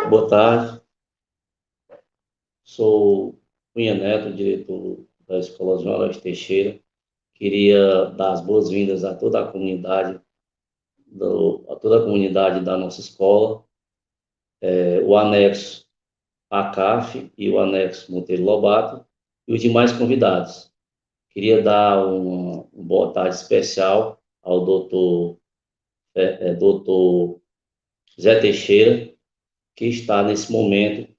Boa tarde. Sou Cunha Neto, diretor da Escola João Araújo Teixeira. Queria dar as boas-vindas a toda a comunidade, da nossa escola, o anexo ACAF e o anexo Monteiro Lobato e os demais convidados. Queria dar uma boa tarde especial ao doutor Zé Teixeira, que está nesse momento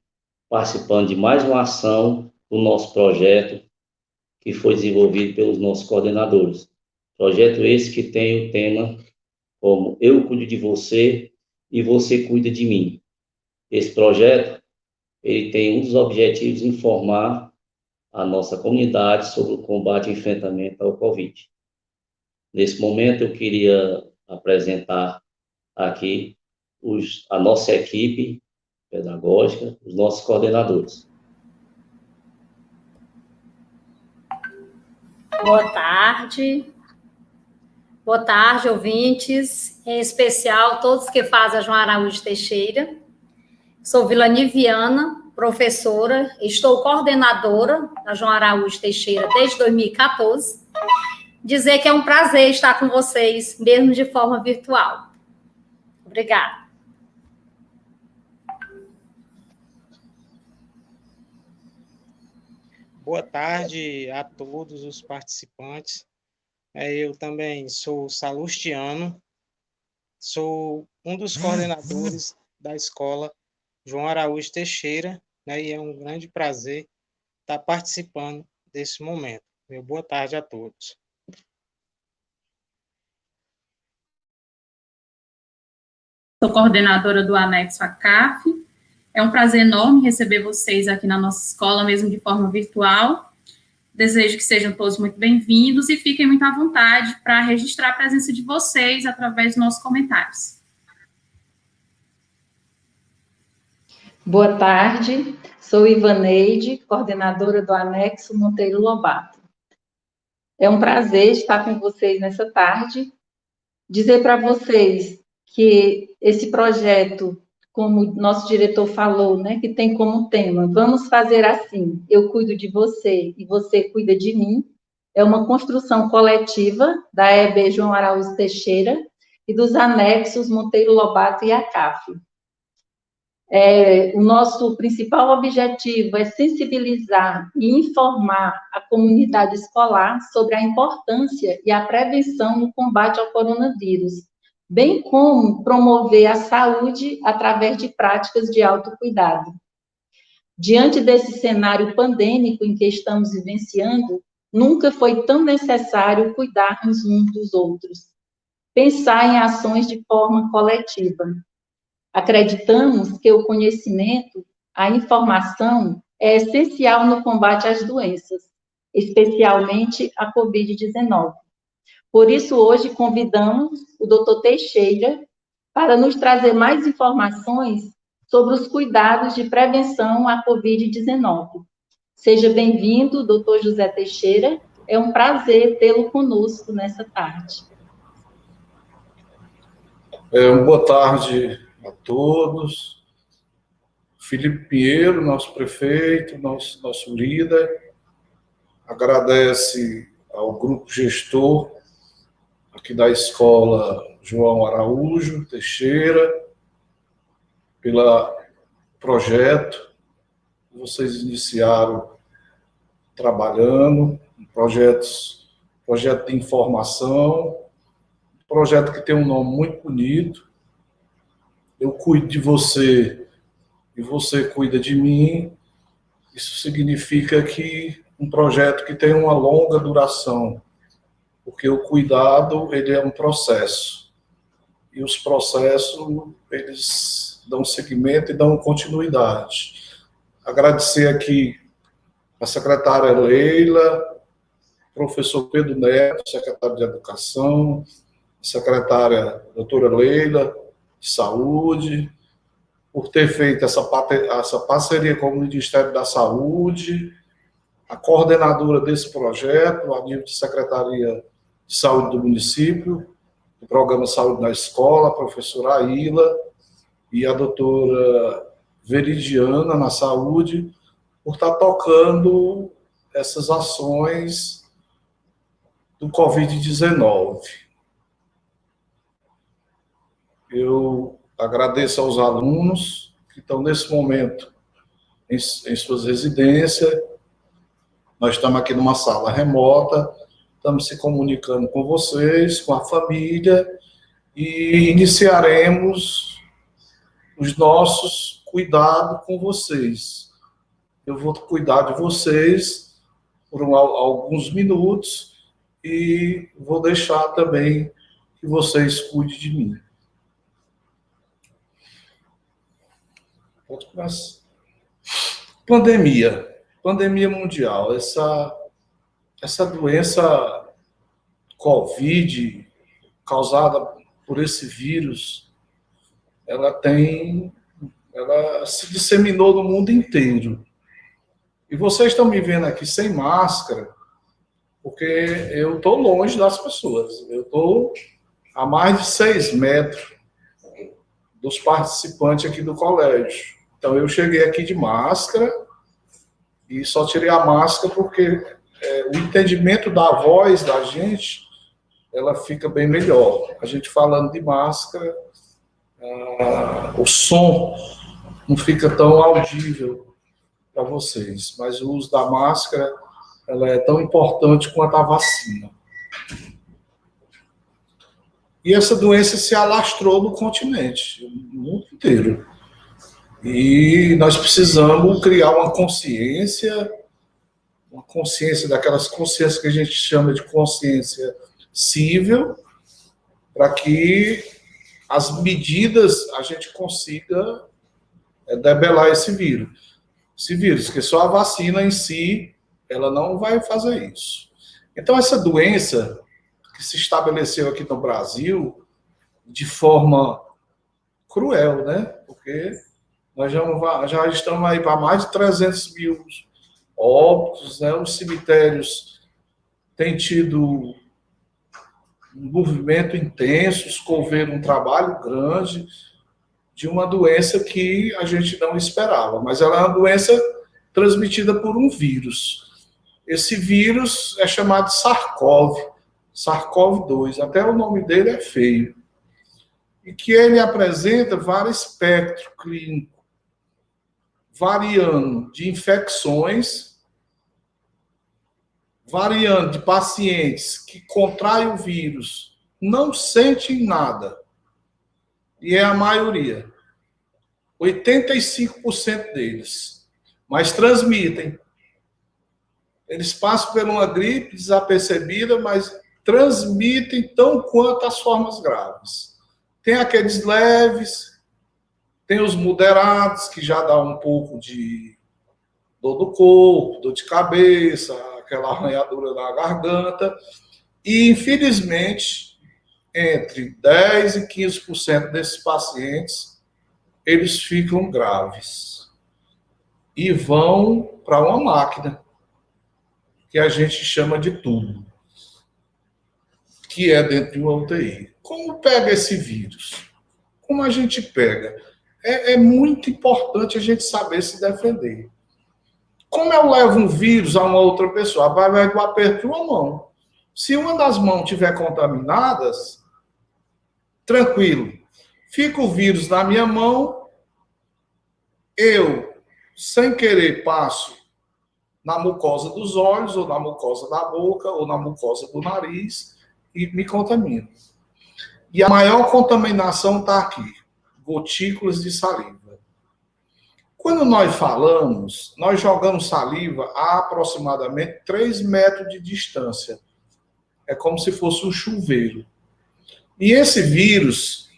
participando de mais uma ação do nosso projeto, que foi desenvolvido pelos nossos coordenadores. Projeto esse que tem o tema como Eu Cuido de Você e Você Cuida de Mim. Esse projeto, ele tem um dos objetivos informar a nossa comunidade sobre o combate e enfrentamento ao Covid. Nesse momento, eu queria apresentar aqui a nossa equipe pedagógica, os nossos coordenadores. Boa tarde. Boa tarde, ouvintes, em especial todos que fazem a João Araújo Teixeira. Sou Vilani Viana, professora, estou coordenadora da João Araújo Teixeira desde 2014. Dizer que é um prazer estar com vocês, mesmo de forma virtual. Obrigada. Boa tarde a todos os participantes. Eu também sou Salustiano, sou um dos coordenadores da escola João Araújo Teixeira, e é um grande prazer estar participando desse momento. Boa tarde a todos. Sou coordenadora do anexo ACAF. É um prazer enorme receber vocês aqui na nossa escola, mesmo de forma virtual. Desejo que sejam todos muito bem-vindos e fiquem muito à vontade para registrar a presença de vocês através dos nossos comentários. Boa tarde, sou Ivaneide, coordenadora do anexo Monteiro Lobato. É um prazer estar com vocês nessa tarde, dizer para vocês que esse projeto, como o nosso diretor falou, que tem como tema, vamos fazer assim, eu cuido de você e você cuida de mim, é uma construção coletiva da EB João Araújo Teixeira e dos anexos Monteiro Lobato e ACAF. O nosso principal objetivo é sensibilizar e informar a comunidade escolar sobre a importância e a prevenção no combate ao coronavírus, bem como promover a saúde através de práticas de autocuidado. Diante desse cenário pandêmico em que estamos vivenciando, nunca foi tão necessário cuidarmos uns dos outros, pensar em ações de forma coletiva. Acreditamos que o conhecimento, a informação, é essencial no combate às doenças, especialmente a Covid-19. Por isso, hoje, convidamos o doutor Teixeira para nos trazer mais informações sobre os cuidados de prevenção à Covid-19. Seja bem-vindo, doutor José Teixeira. É um prazer tê-lo conosco nessa tarde. Boa tarde a todos. Felipe Pinheiro, nosso prefeito, nosso líder, agradece ao grupo gestor aqui da Escola João Araújo Teixeira, pelo projeto que vocês iniciaram trabalhando, projeto de informação, projeto que tem um nome muito bonito, Eu Cuido de Você e Você Cuida de Mim. Isso significa que um projeto que tem uma longa duração, porque o cuidado, ele é um processo. E os processos, eles dão seguimento e dão continuidade. Agradecer aqui a secretária Leila, professor Pedro Neto, secretário de Educação, a secretária doutora Leila, de Saúde, por ter feito essa parceria com o Ministério da Saúde, a coordenadora desse projeto, a nível de Secretaria de Saúde do município, do Programa Saúde na Escola, a professora Aila, e a doutora Veridiana na saúde, por estar tocando essas ações do Covid-19. Eu agradeço aos alunos que estão nesse momento em suas residências. Nós estamos aqui numa sala remota, estamos se comunicando com vocês, com a família, e iniciaremos os nossos cuidados com vocês. Eu vou cuidar de vocês por alguns minutos e vou deixar também que vocês cuidem de mim. Pode começar. Pandemia mundial. Essa doença Covid, causada por esse vírus, ela se disseminou no mundo inteiro. E vocês estão me vendo aqui sem máscara, porque eu estou longe das pessoas. Eu estou a mais de 6 metros dos participantes aqui do colégio. Então, eu cheguei aqui de máscara e só tirei a máscara porque o entendimento da voz da gente, ela fica bem melhor. A gente falando de máscara, o som não fica tão audível para vocês, mas o uso da máscara, ela é tão importante quanto a vacina. E essa doença se alastrou no continente, no mundo inteiro. E nós precisamos criar uma consciência daquelas consciências que a gente chama de consciência civil, para que as medidas a gente consiga debelar esse vírus. Que só a vacina em si, ela não vai fazer isso. Então, essa doença que se estabeleceu aqui no Brasil de forma cruel, né? Porque nós já estamos aí para mais de 300 mil óbitos, né? Os cemitérios têm tido um movimento intenso, escoveram um trabalho grande de uma doença que a gente não esperava, mas ela é uma doença transmitida por um vírus. Esse vírus é chamado SARS-CoV-2, até o nome dele é feio, e que ele apresenta vários espectros clínicos, variando de infecções, variando de pacientes que contraem o vírus, não sentem nada, e é a maioria, 85% deles, mas transmitem. Eles passam por uma gripe desapercebida, mas transmitem tão quanto as formas graves. Tem aqueles leves, tem os moderados, que já dá um pouco de dor do corpo, dor de cabeça, aquela arranhadura na garganta. E, infelizmente, entre 10% e 15% desses pacientes, eles ficam graves. E vão para uma máquina, que a gente chama de tubo, que é dentro de uma UTI. Como pega esse vírus? Como a gente pega? É muito importante a gente saber se defender. Como eu levo um vírus a uma outra pessoa? Vai do aperto de uma mão. Se uma das mãos estiver contaminadas, tranquilo. Fica o vírus na minha mão, eu, sem querer, passo na mucosa dos olhos, ou na mucosa da boca, ou na mucosa do nariz, e me contamino. E a maior contaminação está aqui, gotículas de saliva. Quando nós falamos, nós jogamos saliva a aproximadamente 3 metros de distância. É como se fosse um chuveiro. E esse vírus,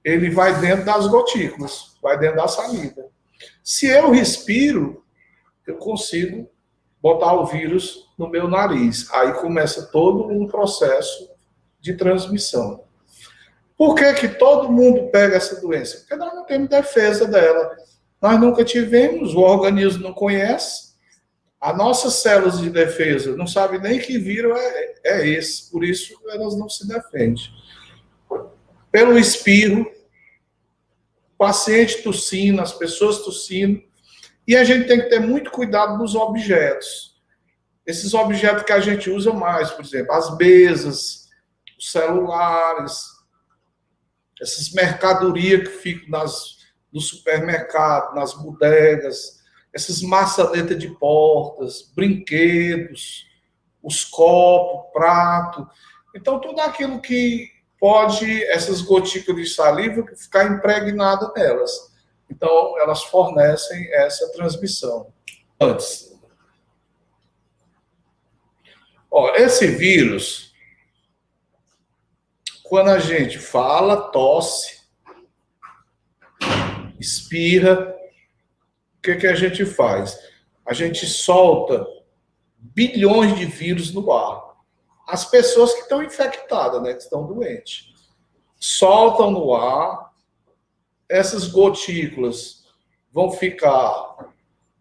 ele vai dentro das gotículas, vai dentro da saliva. Se eu respiro, eu consigo botar o vírus no meu nariz. Aí começa todo um processo de transmissão. Por que todo mundo pega essa doença? Porque nós não temos defesa dela. Nós nunca tivemos, o organismo não conhece. As nossas células de defesa não sabem nem que vírus é esse. Por isso, elas não se defendem. Pelo espirro, paciente tossindo, as pessoas tossindo, e a gente tem que ter muito cuidado dos objetos. Esses objetos que a gente usa mais, por exemplo, as mesas, os celulares, essas mercadorias que ficam no supermercado, nas bodegas, essas maçanetas de portas, brinquedos, os copos, prato. Então, tudo aquilo que pode, essas gotículas de saliva, ficar impregnada nelas. Então, elas fornecem essa transmissão. Antes. Esse vírus, quando a gente fala, tosse, espirra, o que a gente faz? A gente solta bilhões de vírus no ar. As pessoas que estão infectadas, né, que estão doentes, soltam no ar, essas gotículas vão ficar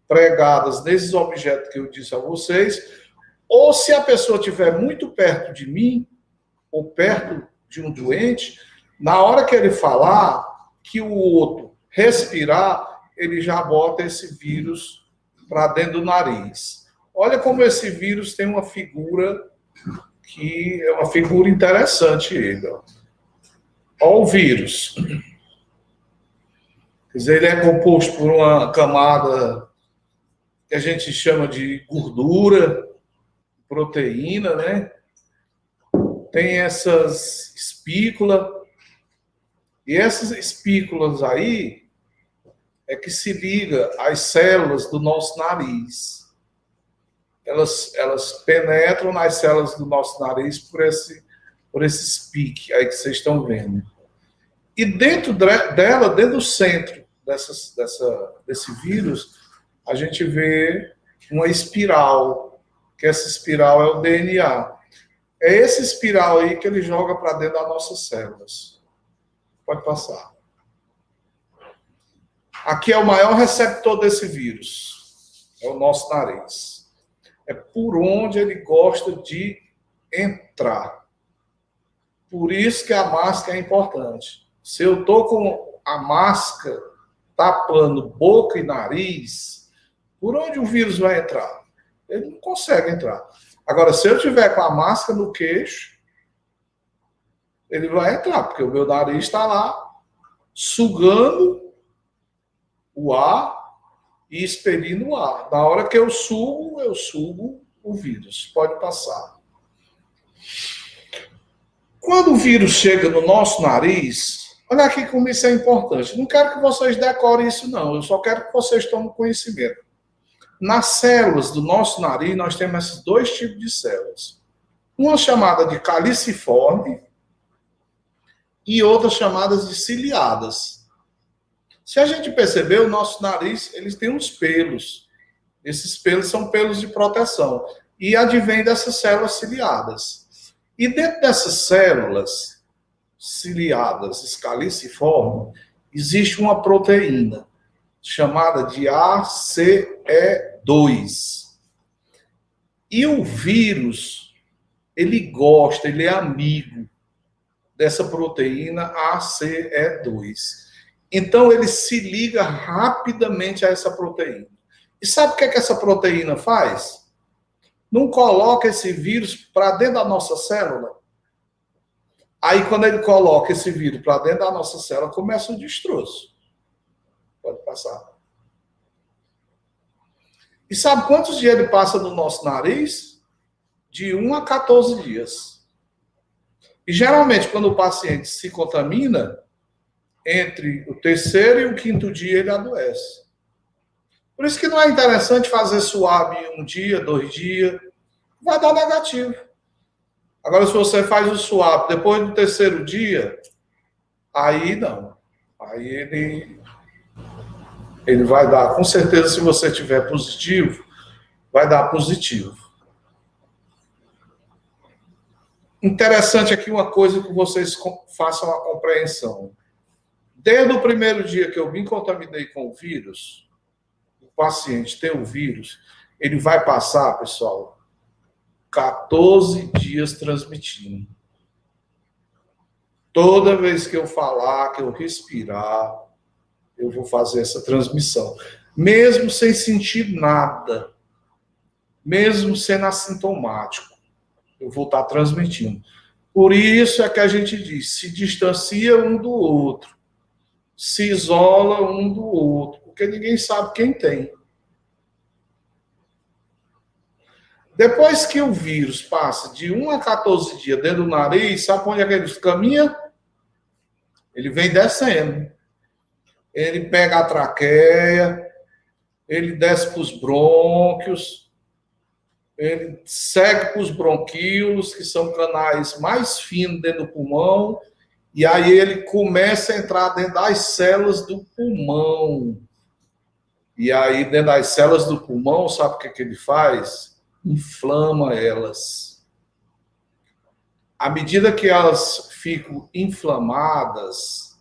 pregadas nesses objetos que eu disse a vocês, ou se a pessoa estiver muito perto de mim, ou perto de um doente, na hora que ele falar, que o outro respirar, ele já bota esse vírus para dentro do nariz. Olha como esse vírus tem uma figura que é uma figura interessante, ele. Olha o vírus. Quer dizer, ele é composto por uma camada que a gente chama de gordura, proteína, né? Tem essas espículas, e essas espículas aí é que se liga às células do nosso nariz. Elas penetram nas células do nosso nariz por esse pique aí que vocês estão vendo. E dentro dela, dentro do centro desse vírus, a gente vê uma espiral, que essa espiral é o DNA. É esse espiral aí que ele joga para dentro das nossas células. Pode passar. Aqui é o maior receptor desse vírus. É o nosso nariz. É por onde ele gosta de entrar. Por isso que a máscara é importante. Se eu estou com a máscara tapando boca e nariz, por onde o vírus vai entrar? Ele não consegue entrar. Agora, se eu tiver com a máscara no queixo, ele vai entrar, porque o meu nariz está lá sugando o ar e expelindo o ar. Na hora que eu sugo o vírus. Pode passar. Quando o vírus chega no nosso nariz, olha aqui como isso é importante. Não quero que vocês decorem isso, não. Eu só quero que vocês tomem conhecimento. Nas células do nosso nariz, nós temos esses dois tipos de células. Uma chamada de caliciforme e outras chamadas de ciliadas. Se a gente perceber, o nosso nariz, eles têm uns pelos. Esses pelos são pelos de proteção. E advém dessas células ciliadas. E dentro dessas células ciliadas, caliciforme, existe uma proteína chamada de ACE2. E o vírus, ele gosta, ele é amigo dessa proteína ACE2. Então, ele se liga rapidamente a essa proteína. E sabe o que essa proteína faz? Não coloca esse vírus para dentro da nossa célula. Aí, quando ele coloca esse vírus para dentro da nossa célula, começa o destroço. Pode passar. E sabe quantos dias ele passa no nosso nariz? De 1 a 14 dias. E geralmente, quando o paciente se contamina, entre o 3º e o 5º dia ele adoece. Por isso que não é interessante fazer swab 1 dia, 2 dias. Vai dar negativo. Agora, se você faz o swab depois do 3º dia, aí não. Aí ele vai dar, com certeza, se você tiver positivo, vai dar positivo. Interessante aqui uma coisa que vocês façam a compreensão. Desde o primeiro dia que eu me contaminei com o vírus, o paciente tem o vírus, ele vai passar, pessoal, 14 dias transmitindo. Toda vez que eu falar, que eu respirar, eu vou fazer essa transmissão. Mesmo sem sentir nada, mesmo sendo assintomático, eu vou estar transmitindo. Por isso é que a gente diz, se distancia um do outro, se isola um do outro, porque ninguém sabe quem tem. Depois que o vírus passa de 1 a 14 dias dentro do nariz, sabe onde é que ele caminha? Ele vem descendo. Ele pega a traqueia, ele desce para os brônquios, ele segue para os bronquíolos, que são canais mais finos dentro do pulmão, e aí ele começa a entrar dentro das células do pulmão. E aí, dentro das células do pulmão, sabe o que ele faz? Inflama elas. À medida que elas ficam inflamadas,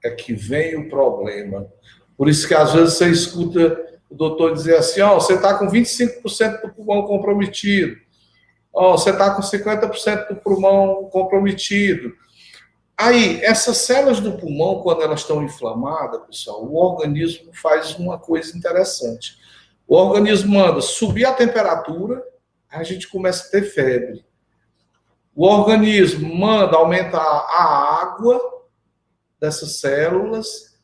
é que vem o problema. Por isso que às vezes você escuta o doutor dizer assim, ó, você está com 25% do pulmão comprometido, ó, você está com 50% do pulmão comprometido. Aí, essas células do pulmão, quando elas estão inflamadas, pessoal, o organismo faz uma coisa interessante. O organismo manda subir a temperatura, a gente começa a ter febre. O organismo manda aumentar a água dessas células,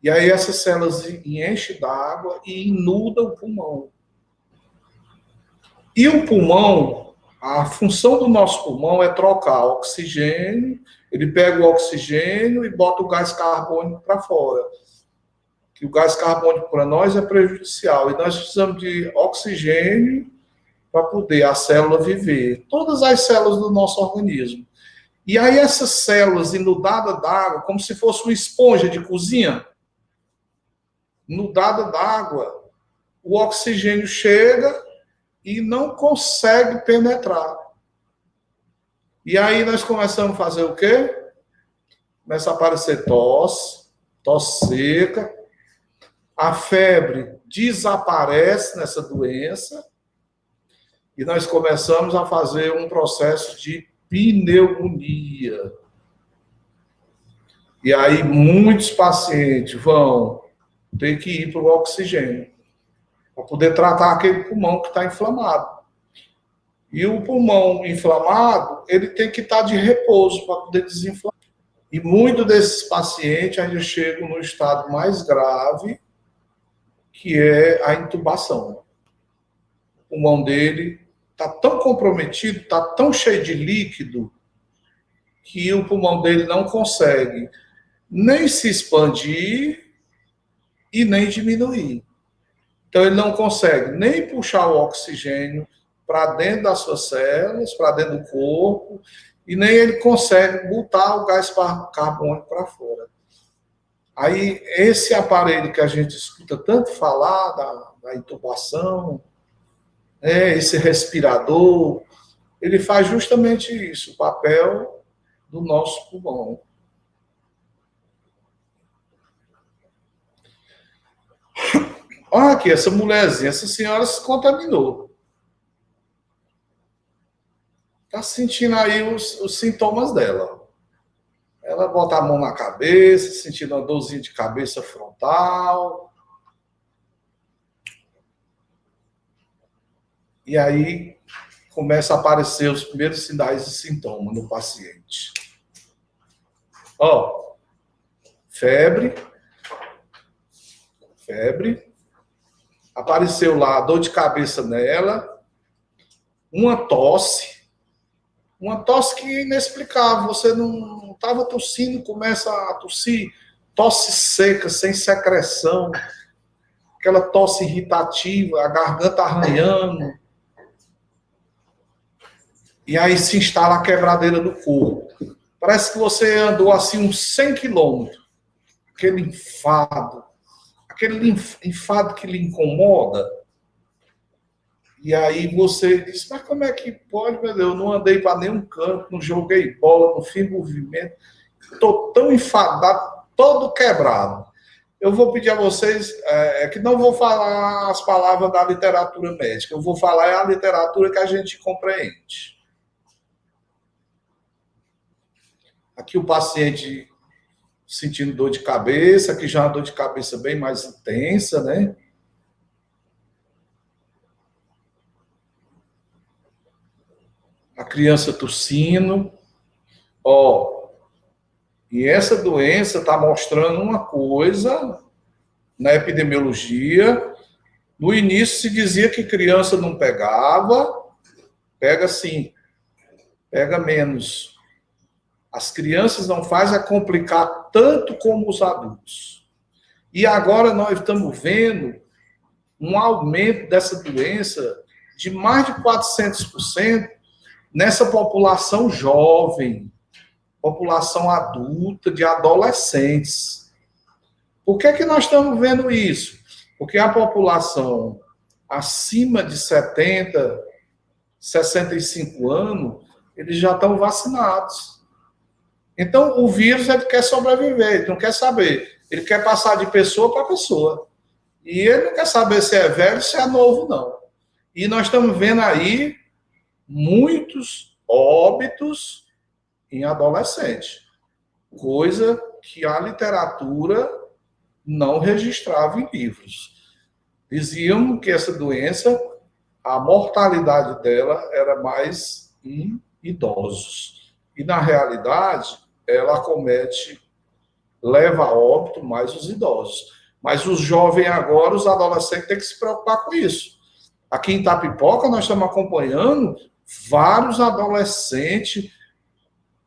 e aí essas células enchem d'água e inundam o pulmão. E o pulmão, a função do nosso pulmão é trocar oxigênio, ele pega o oxigênio e bota o gás carbônico para fora. Que o gás carbônico para nós é prejudicial, e nós precisamos de oxigênio para poder a célula viver. Todas as células do nosso organismo. E aí essas células inundadas d'água, como se fosse uma esponja de cozinha, inundada d'água, o oxigênio chega e não consegue penetrar. E aí nós começamos a fazer o quê? Começa a aparecer tosse seca, a febre desaparece nessa doença, e nós começamos a fazer um processo de pneumonia. E aí muitos pacientes vão ter que ir para o oxigênio, para poder tratar aquele pulmão que está inflamado. E o pulmão inflamado, ele tem que estar de repouso para poder desinflamar. E muitos desses pacientes ainda chegam no estado mais grave, que é a intubação. O pulmão dele está tão comprometido, está tão cheio de líquido, que o pulmão dele não consegue nem se expandir e nem diminuir. Então, ele não consegue nem puxar o oxigênio para dentro das suas células, para dentro do corpo, e nem ele consegue botar o gás carbônico para fora. Aí, esse aparelho que a gente escuta tanto falar, da intubação, esse respirador, ele faz justamente isso, o papel do nosso pulmão. Olha aqui, essa mulherzinha, essa senhora se contaminou. Está sentindo aí os sintomas dela. Ela bota a mão na cabeça, sentindo uma dorzinha de cabeça frontal. E aí começa a aparecer os primeiros sinais e sintomas no paciente. Ó, febre. Apareceu lá dor de cabeça nela, uma tosse que é inexplicável. Você não estava tossindo, começa a tossir, tosse seca, sem secreção, aquela tosse irritativa, a garganta arranhando. E aí se instala a quebradeira do corpo. Parece que você andou assim uns 100 quilômetros. Aquele enfado que lhe incomoda. E aí você diz, mas como é que pode, meu Deus? Eu não andei para nenhum canto, não joguei bola, não fiz movimento. Estou tão enfadado, todo quebrado. Eu vou pedir a vocês, que não vou falar as palavras da literatura médica, eu vou falar a literatura que a gente compreende. Aqui o paciente sentindo dor de cabeça, que já é uma dor de cabeça bem mais intensa, né? A criança tossindo. Ó, e essa doença está mostrando uma coisa na epidemiologia. No início se dizia que criança não pegava, pega sim, pega menos. As crianças não fazem a complicar tanto como os adultos. E agora nós estamos vendo um aumento dessa doença de mais de 400% nessa população jovem, população adulta, de adolescentes. Por que que nós estamos vendo isso? Porque a população acima de 70, 65 anos, eles já estão vacinados. Então, o vírus, ele quer sobreviver, ele não quer saber. Ele quer passar de pessoa para pessoa. E ele não quer saber se é velho, se é novo, não. E nós estamos vendo aí muitos óbitos em adolescente. Coisa que a literatura não registrava em livros. Diziam que essa doença, a mortalidade dela era mais em idosos. E, na realidade, ela acomete, leva a óbito mais os idosos. Mas os jovens agora, os adolescentes, têm que se preocupar com isso. Aqui em Itapipoca, nós estamos acompanhando vários adolescentes,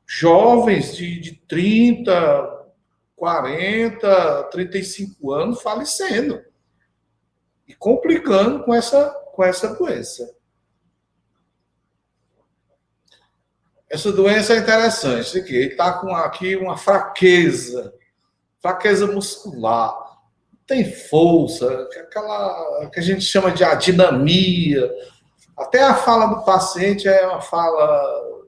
jovens de 30, 40, 35 anos falecendo. E complicando com essa doença. Essa doença é interessante, aqui. Ele está com aqui uma fraqueza muscular, tem força, aquela que a gente chama de adinamia. Até a fala do paciente é uma fala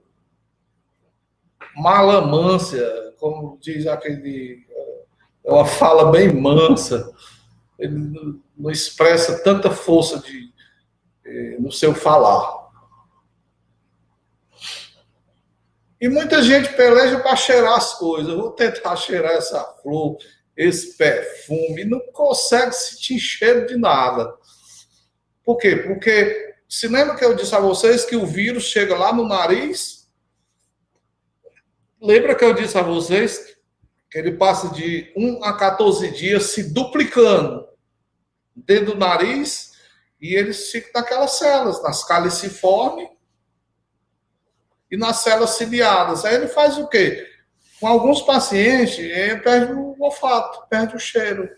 malamância, como diz aquele, é uma fala bem mansa. Ele não expressa tanta força no seu falar. E muita gente peleja para cheirar as coisas. Eu vou tentar cheirar essa flor, esse perfume, e não consegue sentir cheiro de nada. Por quê? Porque, se lembra que eu disse a vocês que o vírus chega lá no nariz? Lembra que eu disse a vocês que ele passa de 1 a 14 dias se duplicando dentro do nariz, e eles ficam naquelas células, nas caliciformes e nas células ciliadas. Aí ele faz o quê? Com alguns pacientes, ele perde o olfato, perde o cheiro.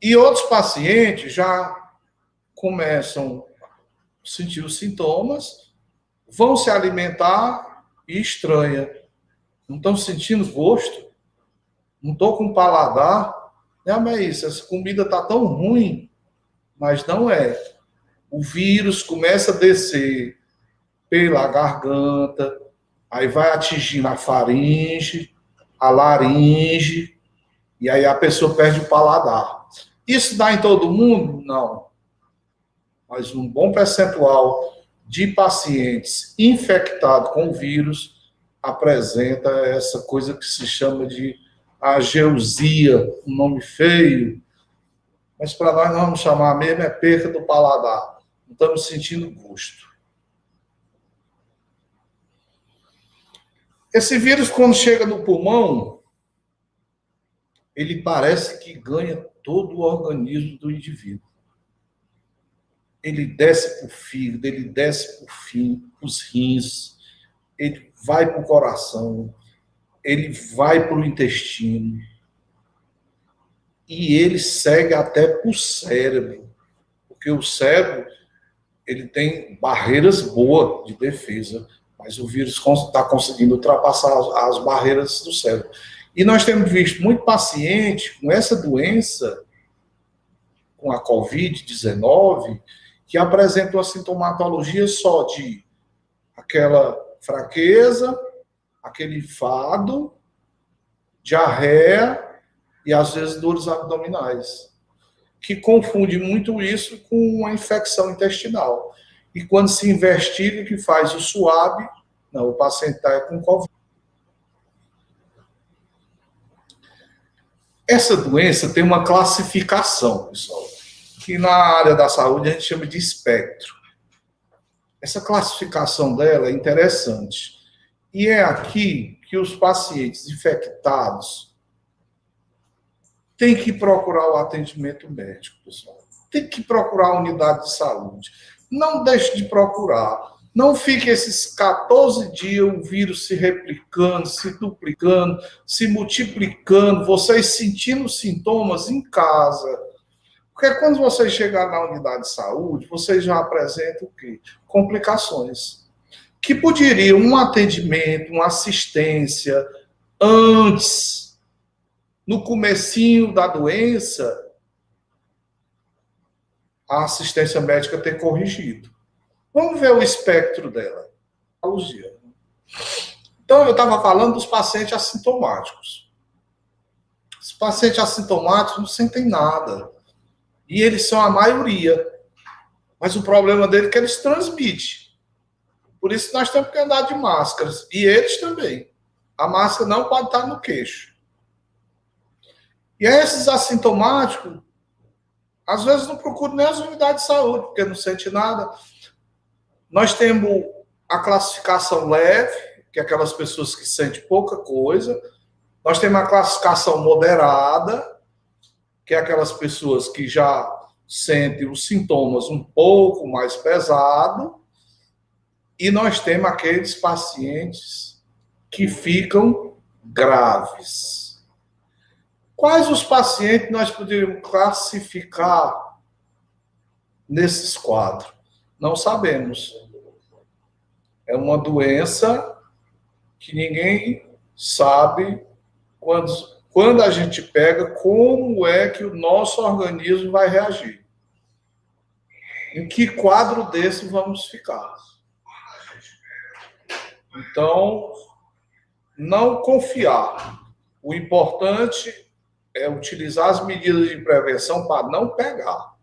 E outros pacientes já começam a sentir os sintomas, vão se alimentar e estranha. Não estão sentindo gosto, não estou com paladar. Mas isso, essa comida está tão ruim, mas não é. O vírus começa a descer pela garganta, aí vai atingindo a faringe, a laringe, e aí a pessoa perde o paladar. Isso dá em todo mundo? Não. Mas um bom percentual de pacientes infectados com o vírus apresenta essa coisa que se chama de ageusia, um nome feio, mas para nós vamos chamar mesmo é perca do paladar. Não estamos sentindo gosto. Esse vírus, quando chega no pulmão, ele parece que ganha todo o organismo do indivíduo. Ele desce para o fígado, ele desce para os rins, ele vai para o coração, ele vai para o intestino e ele segue até para o cérebro, porque o cérebro ele tem barreiras boas de defesa, mas o vírus está conseguindo ultrapassar as barreiras do cérebro. E nós temos visto muito paciente com essa doença, com a Covid-19, que apresentam a sintomatologia só de aquela fraqueza, aquele enfado, diarreia e, às vezes, dores abdominais, que confunde muito isso com uma infecção intestinal. E quando se investiga, que faz o SWAB, não, o paciente está com Covid. Essa doença tem uma classificação, pessoal, que na área da saúde a gente chama de espectro. Essa classificação dela é interessante. E é aqui que os pacientes infectados têm que procurar o atendimento médico, pessoal. Tem que procurar a unidade de saúde. Não deixe de procurar. Não fique esses 14 dias o vírus se replicando, se duplicando, se multiplicando, vocês sentindo sintomas em casa. Porque quando vocês chegarem na unidade de saúde, vocês já apresentam o quê? Complicações. Que poderiam um atendimento, uma assistência, antes, no comecinho da doença, a assistência médica ter corrigido. Vamos ver o espectro dela. Então, eu estava falando dos pacientes assintomáticos. Os pacientes assintomáticos não sentem nada. E eles são a maioria. Mas o problema deles é que eles transmitem. Por isso nós temos que andar de máscaras. E eles também. A máscara não pode estar no queixo. E esses assintomáticos, às vezes não procuram nem as unidades de saúde, porque não sente nada. Nós temos a classificação leve, que é aquelas pessoas que sentem pouca coisa. Nós temos a classificação moderada, que é aquelas pessoas que já sentem os sintomas um pouco mais pesados. E nós temos aqueles pacientes que ficam graves. Quais os pacientes nós poderíamos classificar nesses quadros? Não sabemos. É uma doença que ninguém sabe quando a gente pega, como é que o nosso organismo vai reagir. Em que quadro desse vamos ficar? Então, não confiar. O importante é utilizar as medidas de prevenção para não pegar.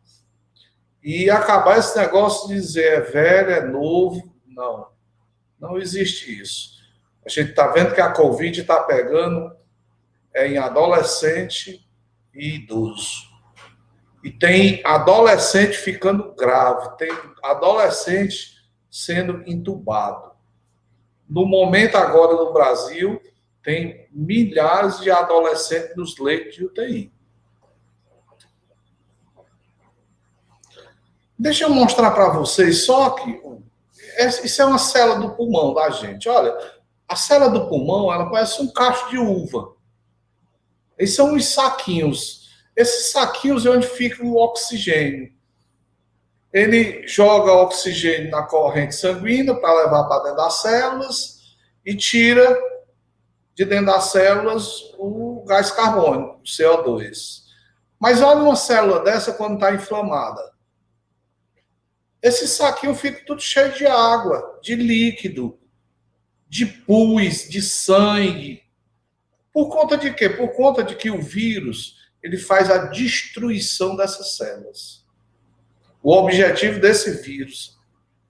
E acabar esse negócio de dizer é velho, é novo. Não. Não existe isso. A gente está vendo que a Covid está pegando em adolescente e idoso. E tem adolescente ficando grave, tem adolescente sendo entubado. No momento agora no Brasil, tem milhares de adolescentes nos leitos de UTI. Deixa eu mostrar para vocês só que isso é uma célula do pulmão da gente. Olha, a célula do pulmão, ela parece um cacho de uva. Esses são os saquinhos. Esses saquinhos é onde fica o oxigênio. Ele joga oxigênio na corrente sanguínea para levar para dentro das células e tira de dentro das células o gás carbônico, o CO2. Mas olha uma célula dessa quando está inflamada. Esse saquinho fica tudo cheio de água, de líquido, de pus, de sangue. Por conta de quê? Por conta de que o vírus ele faz a destruição dessas células. O objetivo desse vírus,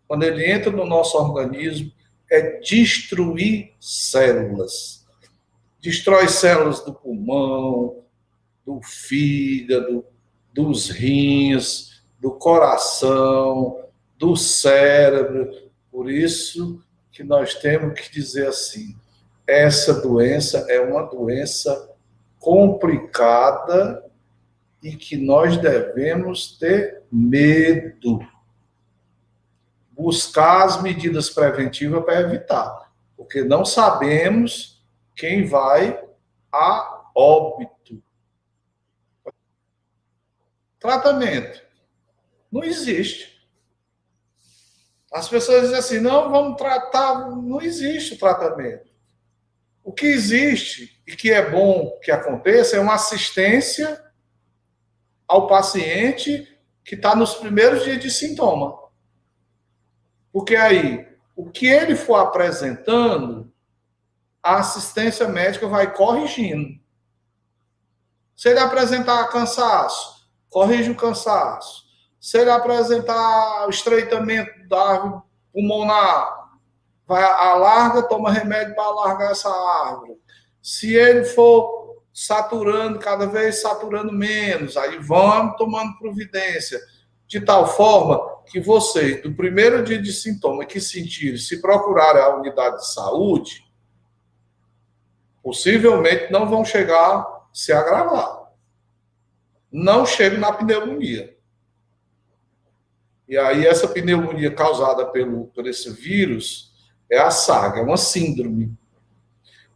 quando ele entra no nosso organismo, é destruir células. Destrói células do pulmão, do fígado, dos rins, do coração, do cérebro. Por isso que nós temos que dizer assim, essa doença é uma doença complicada e que nós devemos ter medo. Buscar as medidas preventivas para evitar, porque não sabemos quem vai a óbito. Tratamento. Não existe. As pessoas dizem assim, não, vamos tratar. Não existe tratamento. O que existe e que é bom que aconteça é uma assistência ao paciente que está nos primeiros dias de sintoma. Porque aí, o que ele for apresentando, a assistência médica vai corrigindo. Se ele apresentar cansaço, corrige o cansaço. Se ele apresentar o estreitamento da árvore pulmonar, vai alarga, toma remédio para alargar essa árvore. Se ele for saturando, cada vez saturando menos, aí vamos tomando providência, de tal forma que vocês, do primeiro dia de sintoma que sentirem, se procurarem a unidade de saúde, possivelmente não vão chegar a se agravar. Não chegam na pneumonia. E aí essa pneumonia causada por esse vírus é a SAG, é uma síndrome.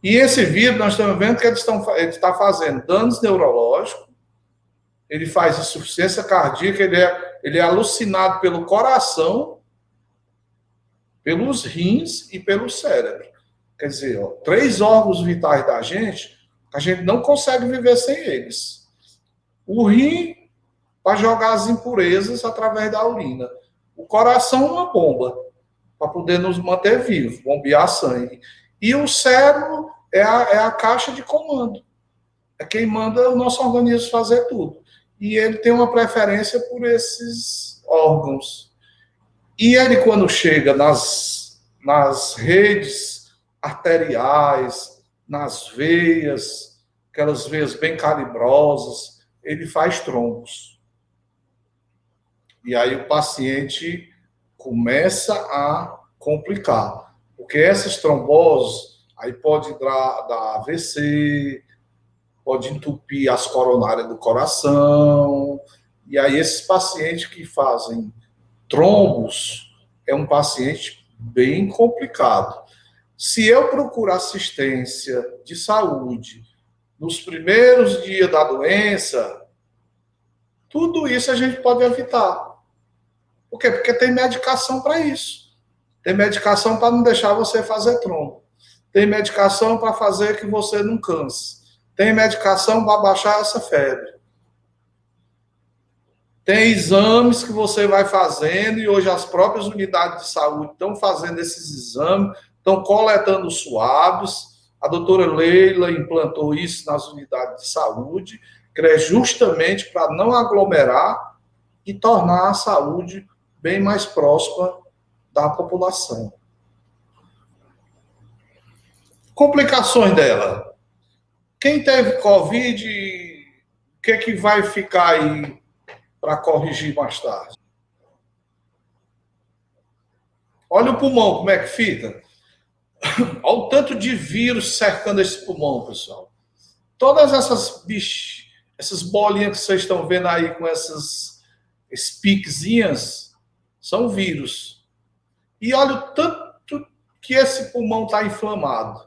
E esse vírus, nós estamos vendo que ele está fazendo danos neurológicos, ele faz insuficiência cardíaca, ele é alucinado pelo coração, pelos rins e pelo cérebro. Quer dizer, 3 órgãos vitais da gente, a gente não consegue viver sem eles. O rim, para jogar as impurezas através da urina. O coração, uma bomba, para poder nos manter vivos, bombear sangue. E o cérebro é a caixa de comando. É quem manda o nosso organismo fazer tudo. E ele tem uma preferência por esses órgãos. E ele, quando chega nas redes arteriais, nas veias, aquelas veias bem calibrosas, ele faz trombos. E aí o paciente começa a complicar. Porque essas tromboses, aí pode dar AVC, pode entupir as coronárias do coração. E aí esses pacientes que fazem trombos, é um paciente bem complicado. Se eu procurar assistência de saúde nos primeiros dias da doença, tudo isso a gente pode evitar. Por quê? Porque tem medicação para isso. Tem medicação para não deixar você fazer trombo. Tem medicação para fazer que você não canse. Tem medicação para baixar essa febre. Tem exames que você vai fazendo, e hoje as próprias unidades de saúde estão fazendo esses exames, estão coletando suaves. A doutora Leila implantou isso nas unidades de saúde, que é justamente para não aglomerar e tornar a saúde bem mais próxima da população. Complicações dela. Quem teve Covid, o que é que vai ficar aí para corrigir mais tarde? Olha o pulmão, como é que fica. Olha o tanto de vírus cercando esse pulmão, pessoal. Todas essas bolinhas que vocês estão vendo aí com essas piquezinhas são vírus. E olha o tanto que esse pulmão está inflamado.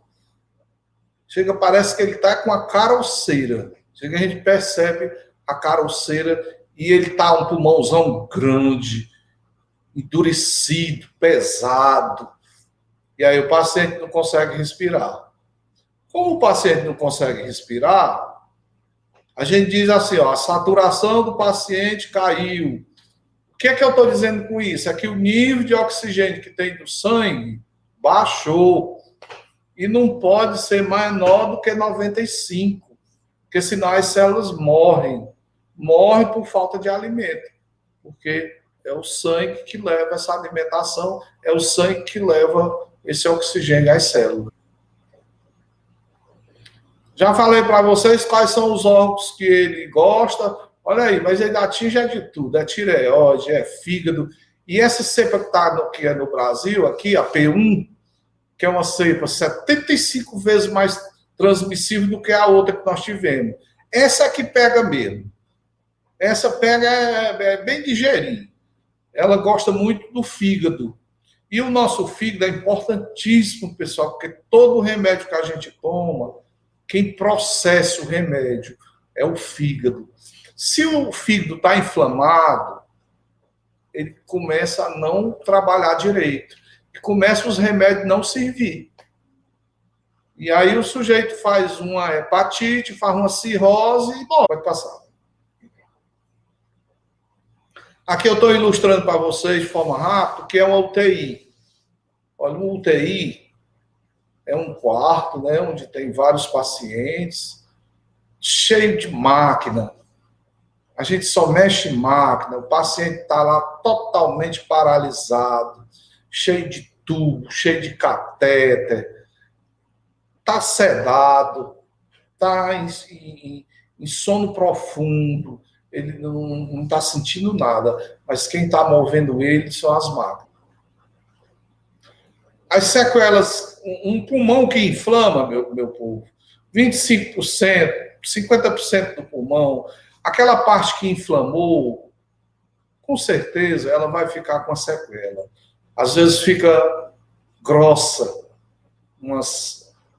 Chega, parece que ele está com a caroceira. Chega, a gente percebe a caroceira e ele está um pulmãozão grande, endurecido, pesado. E aí o paciente não consegue respirar. Como o paciente não consegue respirar, a gente diz assim, ó, a saturação do paciente caiu. O que é que eu estou dizendo com isso? É que o nível de oxigênio que tem no sangue baixou. E não pode ser menor do que 95, porque senão as células morrem. Morrem por falta de alimento, porque é o sangue que leva essa alimentação, é o sangue que leva esse oxigênio às células. Já falei para vocês quais são os órgãos que ele gosta. Olha aí, mas ele atinge de tudo. É tireoide, é fígado. E essa cepa que está aqui no Brasil, aqui, a P1, que é uma cepa 75 vezes mais transmissível do que a outra que nós tivemos. Essa aqui pega mesmo. Essa pega é bem digeirinho. Ela gosta muito do fígado. E o nosso fígado é importantíssimo, pessoal, porque todo remédio que a gente toma, quem processa o remédio é o fígado. Se o fígado está inflamado, ele começa a não trabalhar direito. E começa os remédios não servir. E aí o sujeito faz uma hepatite, faz uma cirrose e morre. Pode passar. Aqui eu estou ilustrando para vocês de forma rápida o que é uma UTI. Olha, uma UTI é um quarto, né, onde tem vários pacientes, cheio de máquina. A gente só mexe em máquina, o paciente está lá totalmente paralisado, cheio de tubo, cheio de catéter, está sedado. está em sono profundo, ele não está sentindo nada, mas quem está movendo ele são as máquinas. As sequelas, um pulmão que inflama, meu povo, 25%, 50% do pulmão, aquela parte que inflamou, com certeza ela vai ficar com a sequela. Às vezes fica grossa,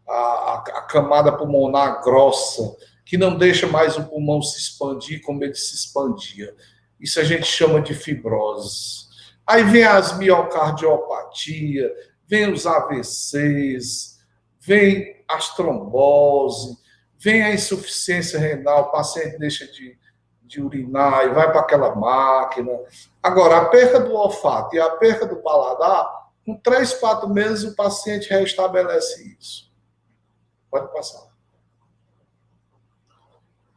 a camada pulmonar grossa, que não deixa mais o pulmão se expandir como ele se expandia. Isso a gente chama de fibrose. Aí vem as miocardiopatias, vem os AVCs, vem as tromboses, vem a insuficiência renal, o paciente deixa de urinar e vai para aquela máquina. Agora, a perda do olfato e a perda do paladar, com 3, 4 meses o paciente restabelece isso. Pode passar.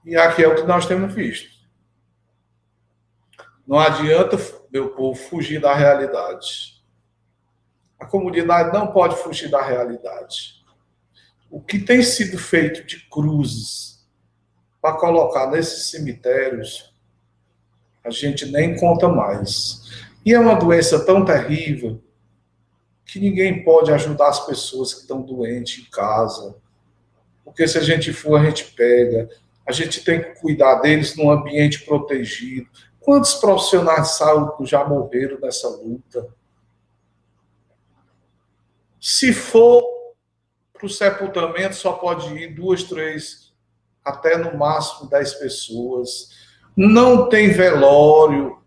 E aqui é o que nós temos visto. Não adianta, meu povo, fugir da realidade. A comunidade não pode fugir da realidade. O que tem sido feito de cruzes para colocar nesses cemitérios, a gente nem conta mais. E é uma doença tão terrível que ninguém pode ajudar as pessoas que estão doentes em casa. Porque se a gente for, a gente pega. A gente tem que cuidar deles num ambiente protegido. Quantos profissionais de saúde já morreram nessa luta? Se for para o sepultamento, só pode ir 2, 3, até no máximo 10 pessoas. Não tem velório.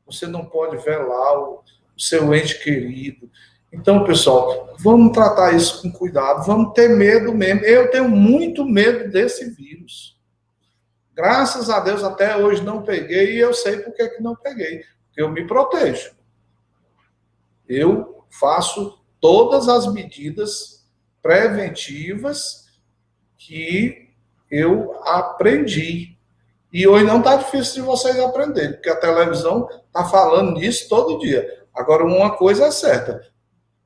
Você não pode velar o seu ente querido. Então, pessoal, vamos tratar isso com cuidado. Vamos ter medo mesmo. Eu tenho muito medo desse vírus. Graças a Deus, até hoje não peguei, e eu sei por que não peguei. Porque eu me protejo. Eu faço todas as medidas preventivas que eu aprendi. E hoje não está difícil de vocês aprenderem, porque a televisão está falando nisso todo dia. Agora, uma coisa é certa.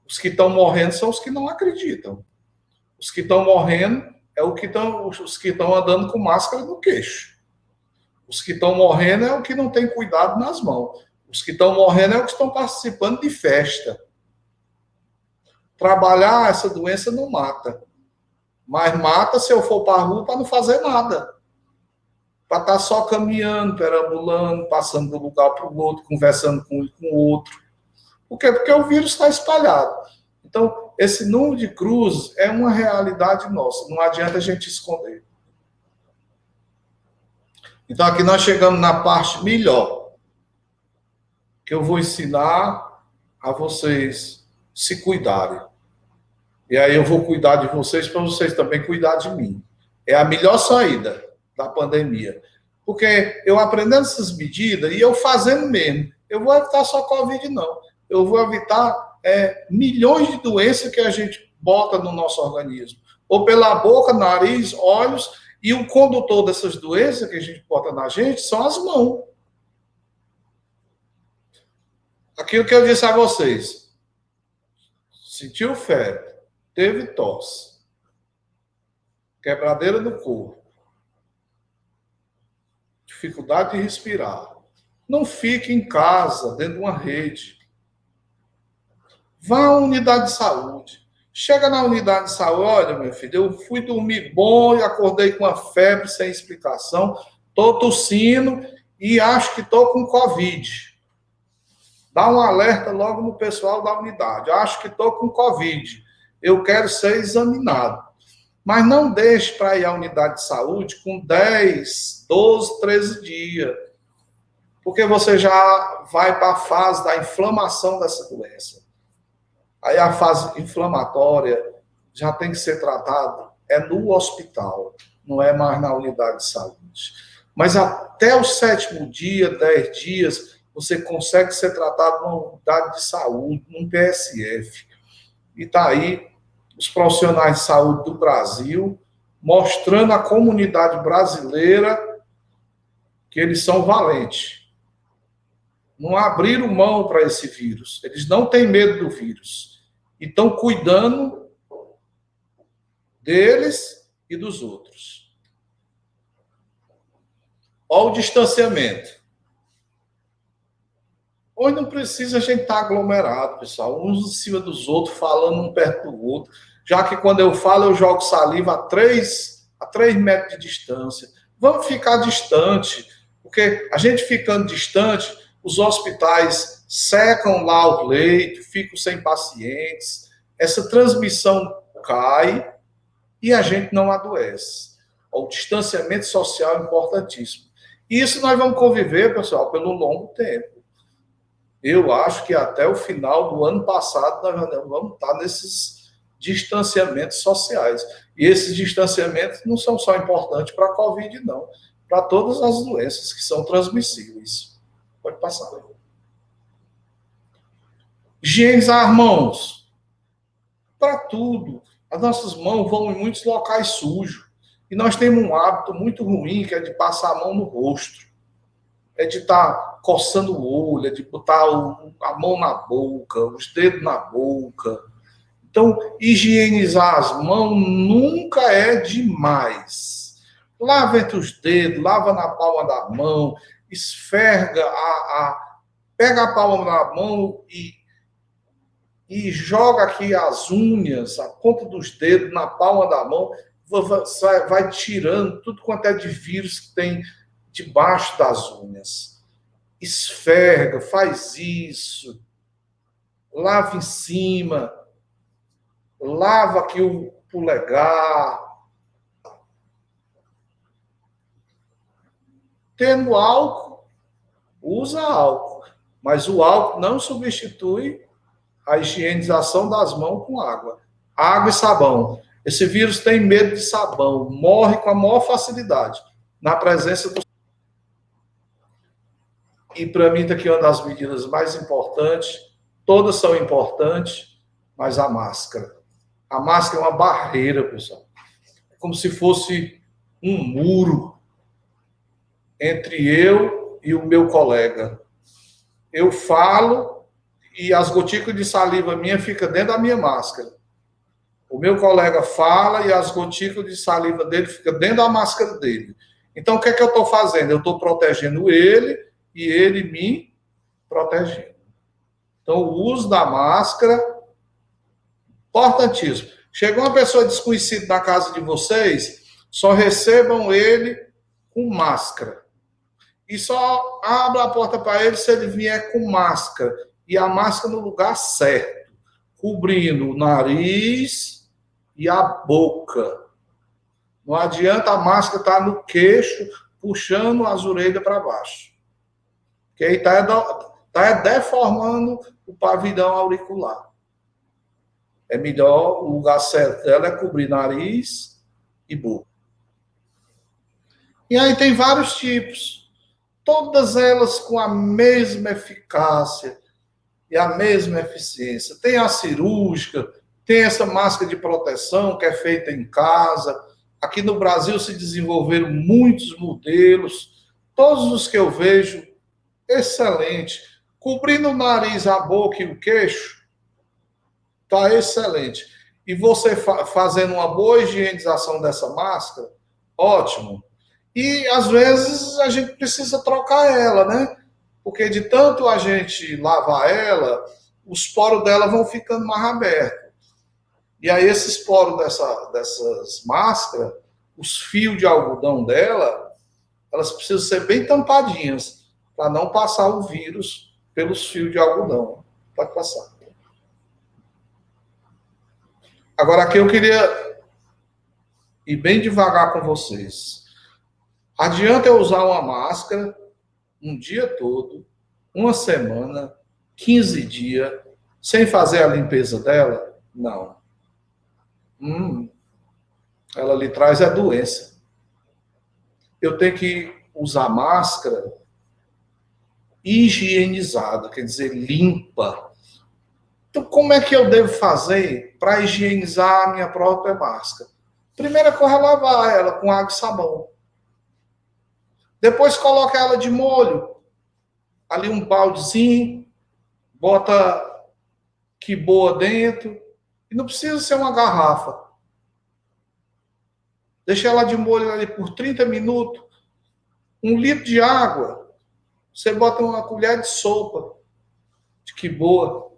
Os que estão morrendo são os que não acreditam. Os que estão morrendo os que estão andando com máscara no queixo. Os que estão morrendo é o que não tem cuidado nas mãos. Os que estão morrendo é os que estão participando de festa. Trabalhar essa doença não mata. Mas mata se eu for para a rua para não fazer nada. Para estar só caminhando, perambulando, passando de um lugar para o outro, conversando com um e com o outro. Por quê? Porque o vírus está espalhado. Então, esse número de cruzes é uma realidade nossa. Não adianta a gente esconder. Então, aqui nós chegamos na parte melhor, que eu vou ensinar a vocês se cuidarem. E aí eu vou cuidar de vocês para vocês também cuidar de mim. É a melhor saída da pandemia. Porque eu aprendendo essas medidas e eu fazendo mesmo, eu vou evitar só Covid, não. Eu vou evitar milhões de doenças que a gente bota no nosso organismo. Ou pela boca, nariz, olhos, e o condutor dessas doenças que a gente bota na gente são as mãos. Aquilo que eu disse a vocês. Sentiu febre, teve tosse, quebradeira do corpo, dificuldade de respirar. Não fique em casa, dentro de uma rede. Vá à unidade de saúde. Chega na unidade de saúde, olha, meu filho, eu fui dormir bom e acordei com uma febre sem explicação, estou tossindo e acho que estou com Covid. Dá um alerta logo no pessoal da unidade. Acho que estou com Covid. Eu quero ser examinado. Mas não deixe para ir à unidade de saúde com 10, 12, 13 dias. Porque você já vai para a fase da inflamação dessa doença. Aí a fase inflamatória já tem que ser tratada no hospital, não é mais na unidade de saúde. Mas até o 7º dia, 10 dias, você consegue ser tratado numa unidade de saúde, num PSF. E está aí os profissionais de saúde do Brasil mostrando à comunidade brasileira que eles são valentes. Não abriram mão para esse vírus. Eles não têm medo do vírus. E estão cuidando deles e dos outros. Olha o distanciamento. Hoje não precisa a gente estar aglomerado, pessoal, uns em cima dos outros, falando um perto do outro, já que quando eu falo, eu jogo saliva a 3 metros de distância. Vamos ficar distante, porque a gente ficando distante, os hospitais secam lá o leito, ficam sem pacientes, essa transmissão cai e a gente não adoece. O distanciamento social é importantíssimo. E isso nós vamos conviver, pessoal, pelo longo tempo. Eu acho que até o final do ano passado nós vamos estar nesses distanciamentos sociais. E esses distanciamentos não são só importantes para a Covid, não. Para todas as doenças que são transmissíveis. Pode passar. Higienizar as mãos. Para tudo. As nossas mãos vão em muitos locais sujos. E nós temos um hábito muito ruim, que é de passar a mão no rosto. É de estar coçando o olho, é de botar a mão na boca, os dedos na boca. Então, higienizar as mãos nunca é demais. Lava entre os dedos, lava na palma da mão, esfrega, pega a palma da mão e joga aqui as unhas, a ponta dos dedos na palma da mão, vai tirando tudo quanto é de vírus que tem debaixo das unhas. Esfrega, faz isso. Lava em cima. Lava aqui o polegar. Tendo álcool, usa álcool. Mas o álcool não substitui a higienização das mãos com água. Água e sabão. Esse vírus tem medo de sabão. Morre com a maior facilidade. Na presença do... E para mim, daqui uma das medidas mais importantes, todas são importantes, mas a máscara. A máscara é uma barreira, pessoal. É como se fosse um muro entre eu e o meu colega. Eu falo e as gotículas de saliva minha ficam dentro da minha máscara. O meu colega fala e as gotículas de saliva dele ficam dentro da máscara dele. Então, o que é que eu estou fazendo? Eu estou protegendo ele e ele me protegendo. Então, o uso da máscara, importantíssimo. Chegou uma pessoa desconhecida na casa de vocês, só recebam ele com máscara. E só abra a porta para ele se ele vier com máscara. E a máscara no lugar certo, cobrindo o nariz e a boca. Não adianta a máscara estar no queixo, puxando as orelhas para baixo. Porque aí está deformando o pavilhão auricular. É melhor, o lugar certo dela é cobrir nariz e boca. E aí tem vários tipos. Todas elas com a mesma eficácia e a mesma eficiência. Tem a cirúrgica, tem essa máscara de proteção que é feita em casa. Aqui no Brasil se desenvolveram muitos modelos. Todos os que eu vejo, excelente. Cobrindo o nariz, a boca e o queixo, está excelente. E você fazendo uma boa higienização dessa máscara, ótimo. E, às vezes, a gente precisa trocar ela, né? Porque de tanto a gente lavar ela, os poros dela vão ficando mais abertos. E aí, esses poros dessas máscaras, os fios de algodão dela, elas precisam ser bem tampadinhas, para não passar o vírus pelos fios de algodão. Pode passar. Agora, aqui eu queria ir bem devagar com vocês. Adianta eu usar uma máscara um dia todo, uma semana, 15 dias, sem fazer a limpeza dela? Não. Ela lhe traz a doença. Eu tenho que usar máscara higienizada, quer dizer, limpa. Então, como é que eu devo fazer para higienizar a minha própria máscara? Primeira coisa é lavar ela com água e sabão. Depois coloca ela de molho. Ali um baldezinho, bota que boa dentro. E não precisa ser uma garrafa. Deixa ela de molho ali por 30 minutos. 1 litro de água, você bota uma colher de sopa de quiboa,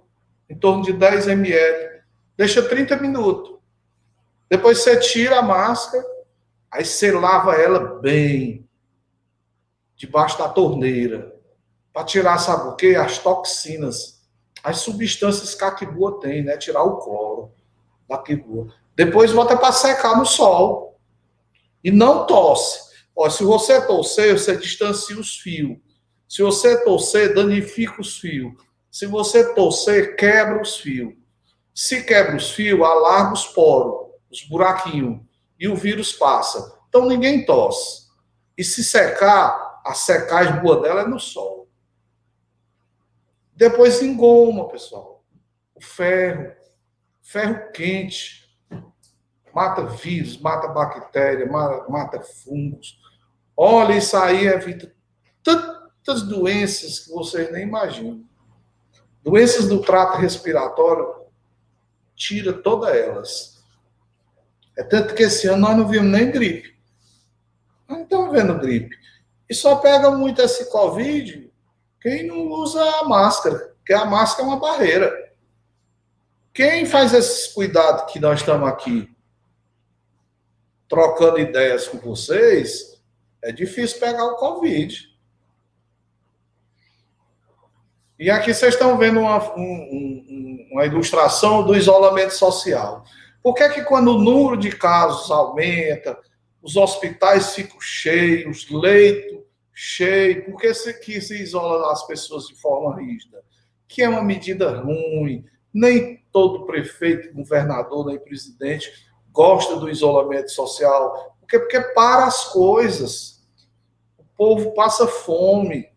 em torno de 10 ml, deixa 30 minutos. Depois você tira a máscara, aí você lava ela bem, debaixo da torneira, para tirar, sabe o quê? As toxinas, as substâncias que a quiboa tem, né? Tirar o cloro da quiboa. Depois bota para secar no sol. E não tosse. Ó, se você torcer, você distancia os fios. Se você torcer, danifica os fios. Se você torcer, quebra os fios. Se quebra os fios, alarga os poros, os buraquinhos, e o vírus passa. Então ninguém tosse. E se secar, a secagem boa dela é no sol. Depois engoma, pessoal. O ferro quente, mata vírus, mata bactéria, mata fungos. Olha, isso aí evita tantas doenças que vocês nem imaginam. Doenças do trato respiratório, tira todas elas. É tanto que esse ano nós não vimos nem gripe. Nós não estamos vendo gripe. E só pega muito esse Covid quem não usa a máscara, porque a máscara é uma barreira. Quem faz esses cuidados que nós estamos aqui trocando ideias com vocês, é difícil pegar o Covid. E aqui vocês estão vendo uma ilustração do isolamento social. Por que que quando o número de casos aumenta, os hospitais ficam cheios, leitos cheios, por que se isola as pessoas de forma rígida? Que é uma medida ruim. Nem todo prefeito, governador, nem presidente gosta do isolamento social. Por quê? Porque para as coisas. O povo passa fome.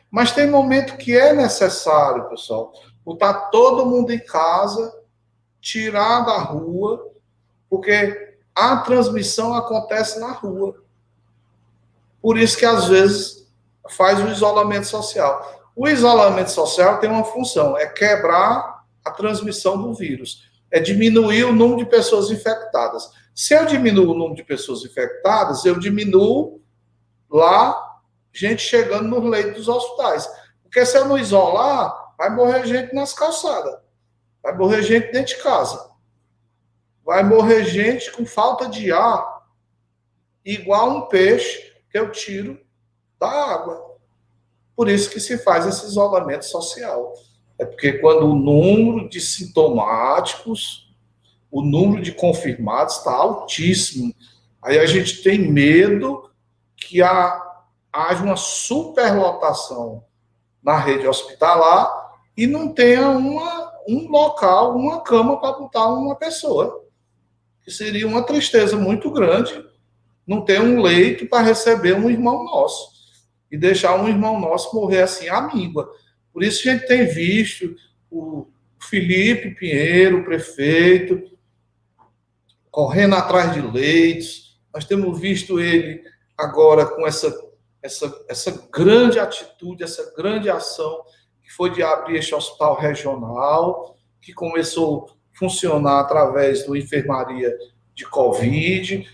Mas tem momento que é necessário, pessoal, botar todo mundo em casa, tirar da rua, porque a transmissão acontece na rua. Por isso que, às vezes, faz o isolamento social. O isolamento social tem uma função, é quebrar a transmissão do vírus, é diminuir o número de pessoas infectadas. Se eu diminuo o número de pessoas infectadas, eu diminuo lá gente chegando nos leitos dos hospitais. Porque se eu não isolar, vai morrer gente nas calçadas, vai morrer gente dentro de casa, vai morrer gente com falta de ar, igual um peixe que eu tiro da água. Por isso que se faz esse isolamento social. É porque quando o número de sintomáticos, o número de confirmados está altíssimo, aí a gente tem medo que haja uma superlotação na rede hospitalar e não tenha um local, uma cama para botar uma pessoa. Que seria uma tristeza muito grande não ter um leito para receber um irmão nosso e deixar um irmão nosso morrer assim à míngua. Por isso a gente tem visto o Felipe Pinheiro, o prefeito, correndo atrás de leitos. Nós temos visto ele agora com essa grande atitude, essa grande ação que foi de abrir este hospital regional, que começou a funcionar através da enfermaria de Covid,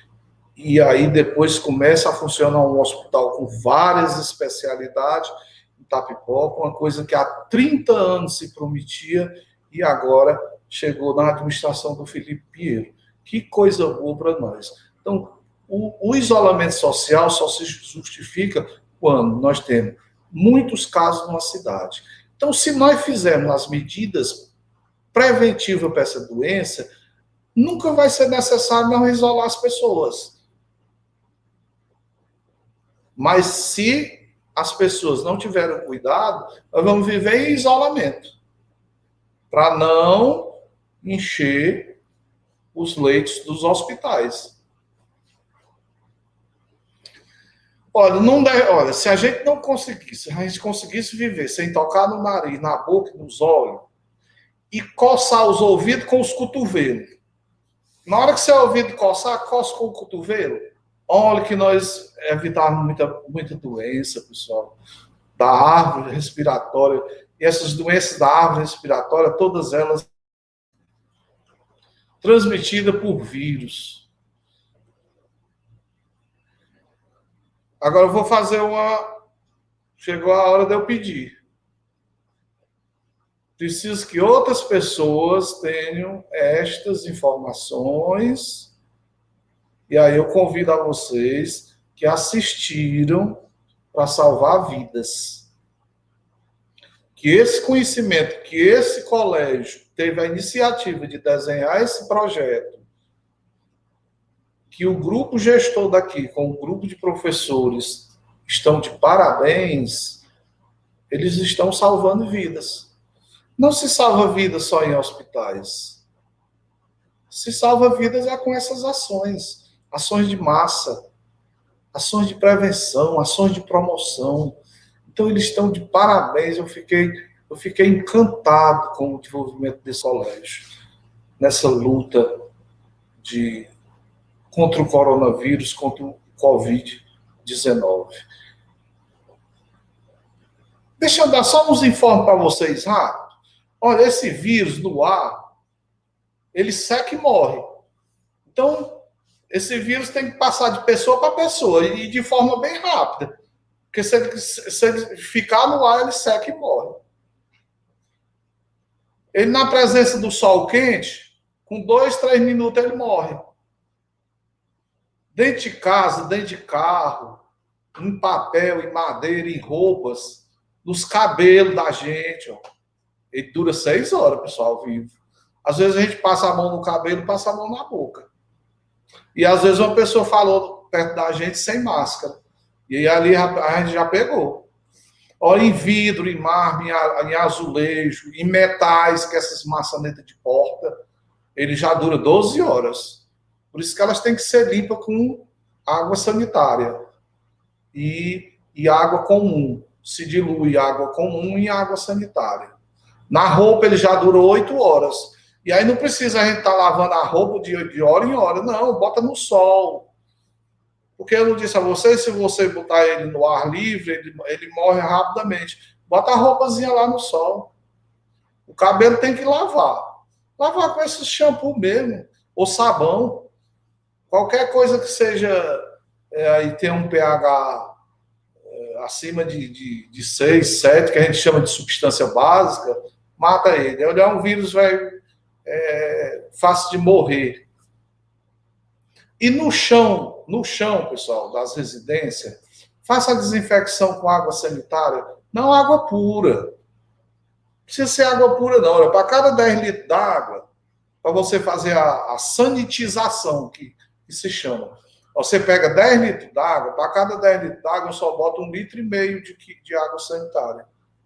e aí depois começa a funcionar um hospital com várias especialidades em Itapipoca, uma coisa que há 30 anos se prometia e agora chegou na administração do Felipe Pinheiro. Que coisa boa para nós. Então, o isolamento social só se justifica quando nós temos muitos casos numa cidade. Então, se nós fizermos as medidas preventivas para essa doença, nunca vai ser necessário não isolar as pessoas. Mas se as pessoas não tiverem cuidado, nós vamos viver em isolamento, para não encher os leitos dos hospitais. Olha, se a gente não conseguisse, a gente conseguisse viver sem tocar no nariz, na boca e nos olhos, e coçar os ouvidos com os cotovelos. Na hora que você ouvido coçar, coça com o cotovelo. Olha que nós evitamos muita doença, pessoal, da árvore respiratória. E essas doenças da árvore respiratória, todas elas transmitidas por vírus. Agora eu vou fazer Chegou a hora de eu pedir. Preciso que outras pessoas tenham estas informações. E aí eu convido a vocês que assistiram para salvar vidas. Que esse conhecimento, que esse colégio teve a iniciativa de desenhar esse projeto, que o grupo gestor daqui, com o grupo de professores, estão de parabéns, eles estão salvando vidas. Não se salva vidas só em hospitais. Se salva vidas é com essas ações. Ações de massa, ações de prevenção, ações de promoção. Então, eles estão de parabéns. Eu fiquei encantado com o desenvolvimento desse colégio, nessa luta contra o coronavírus, contra o Covid-19. Deixa eu dar só uns informes para vocês rápido. Olha, esse vírus no ar, ele seca e morre. Então, esse vírus tem que passar de pessoa para pessoa e de forma bem rápida. Porque se ele ficar no ar, ele seca e morre. Ele, na presença do sol quente, com 2, 3 minutos, ele morre. Dentro de casa, dentro de carro, em papel, em madeira, em roupas, nos cabelos da gente, ó. Ele dura 6 horas, pessoal, vivo. Às vezes a gente passa a mão no cabelo, passa a mão na boca. E às vezes uma pessoa falou perto da gente sem máscara. E ali a gente já pegou. Olha, em vidro, em mármore, em azulejo, em metais, que essas maçanetas de porta, ele já dura 12 horas. Por isso que elas têm que ser limpas com água sanitária e água comum. Se dilui água comum em água sanitária. Na roupa ele já dura 8 horas. E aí não precisa a gente estar lavando a roupa de hora em hora. Não, bota no sol. Porque eu não disse a vocês, se você botar ele no ar livre, ele morre rapidamente. Bota a roupazinha lá no sol. O cabelo tem que lavar. Lavar com esse shampoo mesmo. Ou sabão. Qualquer coisa que seja... aí tem um pH... acima de 6, 7, que a gente chama de substância básica, mata ele. É um vírus fácil de morrer. E no chão, pessoal, das residências, faça a desinfecção com água sanitária, não água pura. Não precisa ser água pura, não. Para cada 10 litros d'água, para você fazer a sanitização, que se chama. Você pega 10 litros d'água, para cada 10 litros d'água eu só boto 1,5 litro de água sanitária.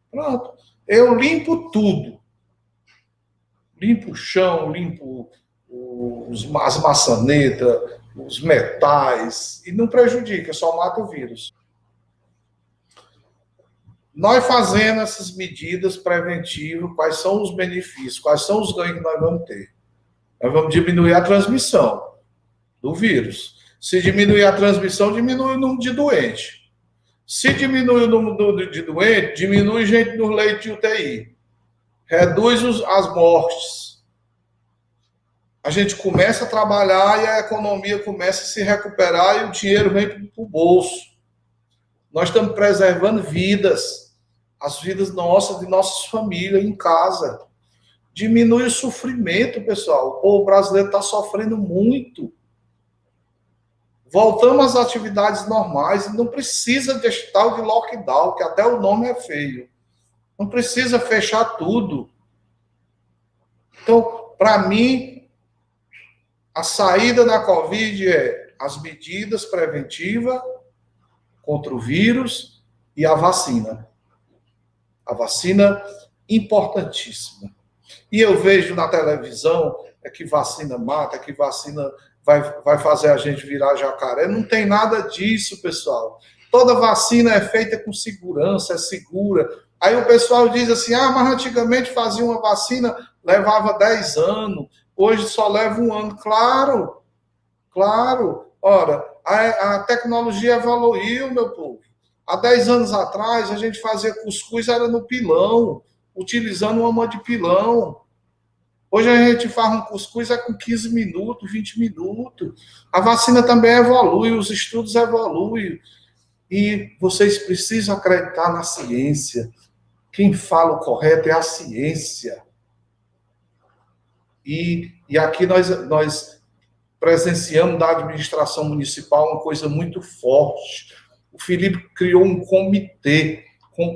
Pronto. Eu limpo tudo. Limpo o chão, limpo as maçanetas, os metais, e não prejudica, só mata o vírus. Nós fazendo essas medidas preventivas, quais são os benefícios, quais são os ganhos que nós vamos ter? Nós vamos diminuir a transmissão do vírus. Se diminuir a transmissão, diminui o número de doentes. Se diminui o número de doentes, diminui gente no leito de UTI. Reduz as mortes. A gente começa a trabalhar e a economia começa a se recuperar e o dinheiro vem para o bolso. Nós estamos preservando vidas. As vidas nossas, de nossas famílias, em casa. Diminui o sofrimento, pessoal. O povo brasileiro está sofrendo muito. Voltamos às atividades normais. Não precisa de tal de lockdown, que até o nome é feio. Não precisa fechar tudo. Então, para mim, a saída da Covid é as medidas preventivas contra o vírus e a vacina. A vacina importantíssima. E eu vejo na televisão que vacina mata, que vacina vai fazer a gente virar jacaré. Não tem nada disso, pessoal. Toda vacina é feita com segurança, é segura. Aí o pessoal diz assim, mas antigamente fazia uma vacina, levava 10 anos, hoje só leva 1 ano. Claro, claro. Ora, a tecnologia evoluiu, meu povo. Há 10 anos atrás, a gente fazia cuscuz, era no pilão, utilizando uma mão de pilão. Hoje a gente faz um cuscuz com 15 minutos, 20 minutos. A vacina também evolui, os estudos evoluem. E vocês precisam acreditar na ciência. Quem fala o correto é a ciência. E aqui nós presenciamos da administração municipal uma coisa muito forte. O Felipe criou um comitê,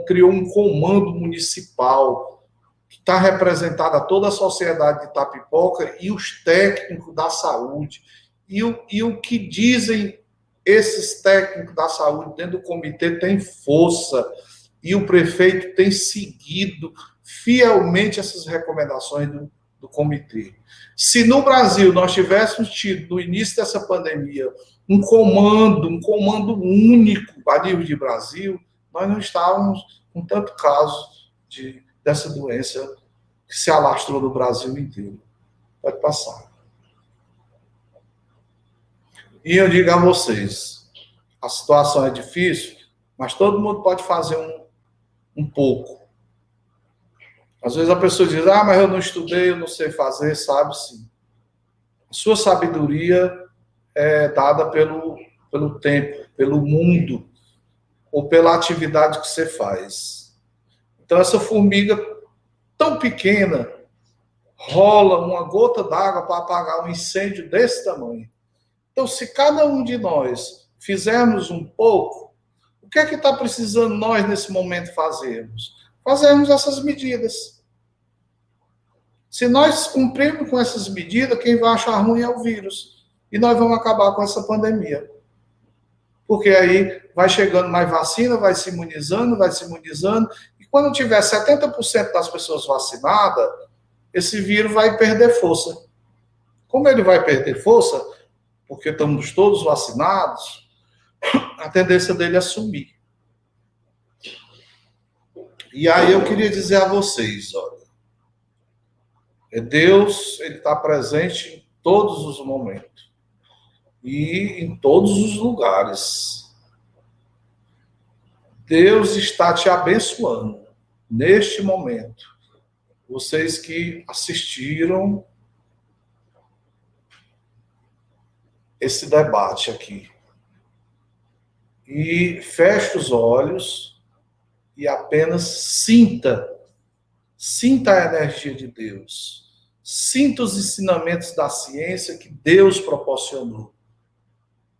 criou um comando municipal, que está representada toda a sociedade de Itapipoca e os técnicos da saúde. E o que dizem esses técnicos da saúde dentro do comitê tem força. E o prefeito tem seguido fielmente essas recomendações do comitê. Se no Brasil nós tivéssemos tido, no início dessa pandemia, um comando único a nível de Brasil, nós não estávamos com tanto caso dessa doença que se alastrou no Brasil inteiro. Pode passar. E eu digo a vocês, a situação é difícil, mas todo mundo pode fazer um pouco. Às vezes a pessoa diz, mas eu não estudei, eu não sei fazer, sabe sim. A sua sabedoria é dada pelo tempo, pelo mundo, ou pela atividade que você faz. Então essa formiga tão pequena rola uma gota d'água para apagar um incêndio desse tamanho. Então, se cada um de nós fizermos um pouco, o que é que está precisando nós, nesse momento, fazermos? Fazermos essas medidas. Se nós cumprirmos com essas medidas, quem vai achar ruim é o vírus. E nós vamos acabar com essa pandemia. Porque aí vai chegando mais vacina, vai se imunizando, e quando tiver 70% das pessoas vacinadas, esse vírus vai perder força. Como ele vai perder força, porque estamos todos vacinados, a tendência dele é sumir. E aí eu queria dizer a vocês, olha, Deus, ele está presente em todos os momentos e em todos os lugares. Deus está te abençoando neste momento. Vocês que assistiram esse debate aqui. E feche os olhos e apenas sinta a energia de Deus. Sinta os ensinamentos da ciência que Deus proporcionou.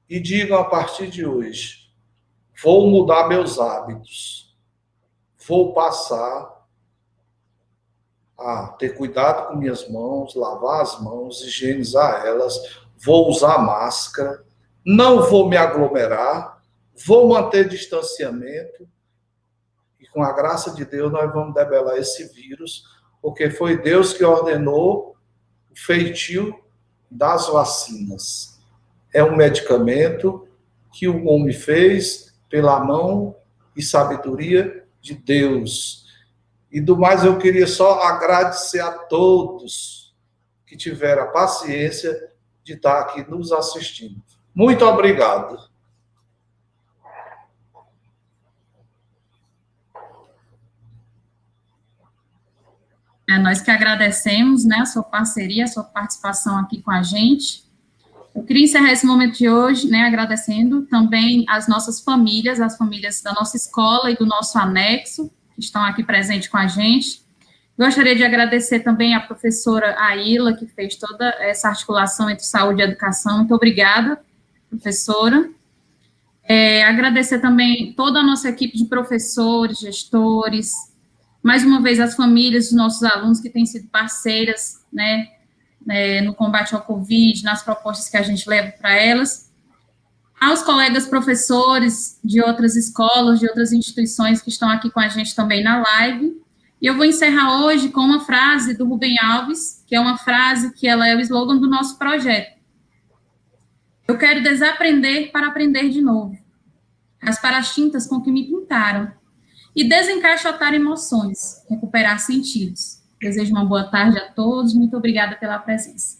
E digam a partir de hoje, vou mudar meus hábitos. Vou passar a ter cuidado com minhas mãos, lavar as mãos, higienizar elas, vou usar máscara, não vou me aglomerar, vou manter distanciamento e com a graça de Deus nós vamos debelar esse vírus, porque foi Deus que ordenou o feitio das vacinas. É um medicamento que o homem fez pela mão e sabedoria de Deus. E do mais eu queria só agradecer a todos que tiveram a paciência de estar aqui nos assistindo. Muito obrigado. Nós que agradecemos, né, a sua parceria, a sua participação aqui com a gente. Eu queria encerrar esse momento de hoje, né, agradecendo também as nossas famílias, as famílias da nossa escola e do nosso anexo, que estão aqui presentes com a gente. Gostaria de agradecer também a professora Aila, que fez toda essa articulação entre saúde e educação. Muito obrigada, professora. Agradecer também toda a nossa equipe de professores, gestores, mais uma vez as famílias dos nossos alunos que têm sido parceiras, né, no combate ao Covid, nas propostas que a gente leva para elas, aos colegas professores de outras escolas, de outras instituições que estão aqui com a gente também na live. E eu vou encerrar hoje com uma frase do Rubem Alves, que é uma frase que ela é o slogan do nosso projeto. Eu quero desaprender para aprender de novo, raspar as tintas com que me pintaram, e desencaixotar emoções, recuperar sentidos. Desejo uma boa tarde a todos, muito obrigada pela presença.